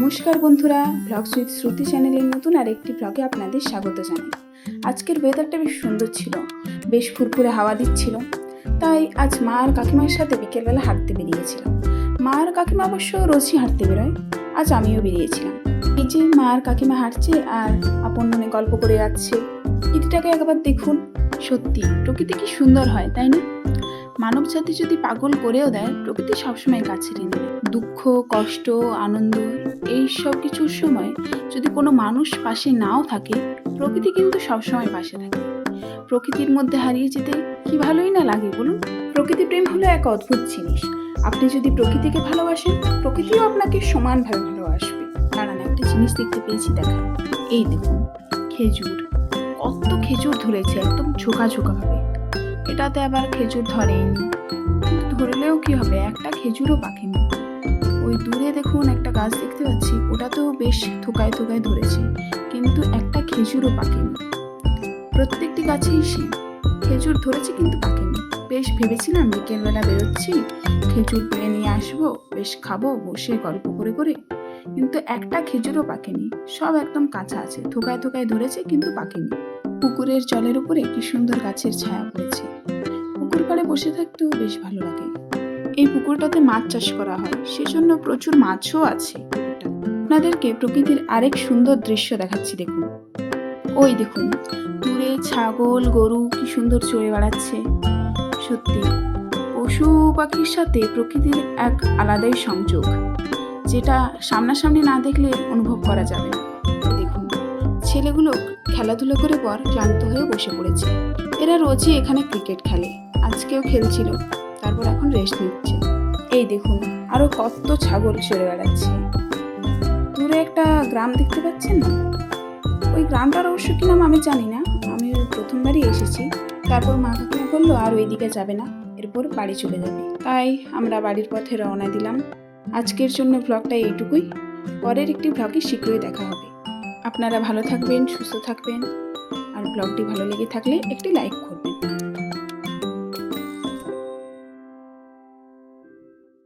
নমস্কার বন্ধুরা, blogs with শ্রুতি চ্যানেলের নতুন আরেকটি ব্লগে আপনাদের স্বাগত জানাই। আজকের ওয়েদারটা বেশ সুন্দর ছিল, বেশ ফুরফুরে হাওয়া দিচ্ছিল। তাই আজ মা আর কাকিমার সাথে বিকেলবেলা হাঁটতে বেরিয়েছিলাম। মা আর কাকিমা অবশ্য রোজই হাঁটতে বেরোয়, আজ আমিও বেরিয়েছিলাম। এই যে মা আর কাকিমা হাঁটছে আর আপন মনে গল্প করে যাচ্ছে। প্রকৃতিটাকে একবার দেখুন, সত্যি প্রকৃতি কি সুন্দর হয়, তাই না? মানব জাতি যদি পাগল করেও দেয়, প্রকৃতি সবসময় কাছে টেনে নেয়। দুঃখ, কষ্ট, আনন্দ এই সব কিছুর সময় যদি কোনো মানুষ পাশে নাও থাকে, প্রকৃতি কিন্তু সবসময় পাশে থাকে। প্রকৃতির মধ্যে হারিয়ে যেতে কি ভালোই না লাগে বলুন। প্রকৃতি প্রেম হলো এক অদ্ভুত জিনিস। আপনি যদি প্রকৃতিকে ভালোবাসেন, প্রকৃতিও আপনাকে সমানভাবে ভালোবাসবে। দাঁড়ান, একটা জিনিস দেখতে পেয়েছি, দেখা। এই দেখুন, খেজুর। কত খেজুর ধরেছে একদম ঝোঁকা ঝোঁকা ভাবে। এটাতে আবার খেজুর ধরেইনি, কিন্তু ধরলেও কি হবে, একটা খেজুরও পাকেনি। ওই দূরে দেখুন একটা গাছ দেখতে পাচ্ছি, ওটাতেও বেশ থোকায় থোকায় ধরেছে, কিন্তু একটা খেজুরও পাকেনি। প্রত্যেকটি গাছেই সে খেজুর ধরেছে কিন্তু পাকেনি। বেশ ভেবেছিলাম বিকেলবেলা বেরোচ্ছি, খেজুর পেড়ে নিয়ে আসবো, বেশ খাবো বসে গল্প করে করে, কিন্তু একটা খেজুরও পাকেনি। সব একদম কাঁচা আছে, থোকায় থোকায় ধরেছে কিন্তু পাকেনি। পুকুরের জলের উপরে কি সুন্দর গাছের ছায়া পড়েছে। পুকুর পাড়ে বসে থাকতেও বেশ ভালো লাগে। এই পুকুরটাতে মাছ চাষ করা হয়, সেজন্য প্রচুর মাছও আছে। আপনাদেরকে প্রকৃতির আরেক সুন্দর দৃশ্য দেখাচ্ছি, দেখুন। ওই দেখুন, দূরে ছাগল গরু কি সুন্দর চড়ে বেড়াচ্ছে। সত্যি পশু পাখির সাথে প্রকৃতির এক আলাদাই সংযোগ, যেটা সামনাসামনি না দেখলে অনুভব করা যাবে না। দেখুন, ছেলেগুলো খেলাধুলো করে পর ক্লান্ত হয়ে বসে পড়েছে। এরা রোজই এখানে ক্রিকেট খেলে, আজকেও খেলছিল, তারপর এখন রেস্ট নিচ্ছে। এই দেখুন, আরো কত ছাগল চড়ে বেড়াচ্ছে। দূরে একটা গ্রাম দেখতে পাচ্ছেন না? ওই গ্রামটার অবশ্য কি নাম আমি জানি না, আমি প্রথমবারই এসেছি। তারপর মা কাকিমা বললো আর ওইদিকে যাবে না, এরপর বাড়ি চলে যাবে। তাই আমরা বাড়ির পথে রওনা দিলাম। আজকের জন্য ব্লগটা এইটুকুই। পরের একটি ব্লগে শীঘ্রই দেখা হবে। আপনারা ভালো থাকবেন, সুস্থ থাকবেন, আর ব্লগটি ভালো লেগে থাকলে একটি লাইক করবেন।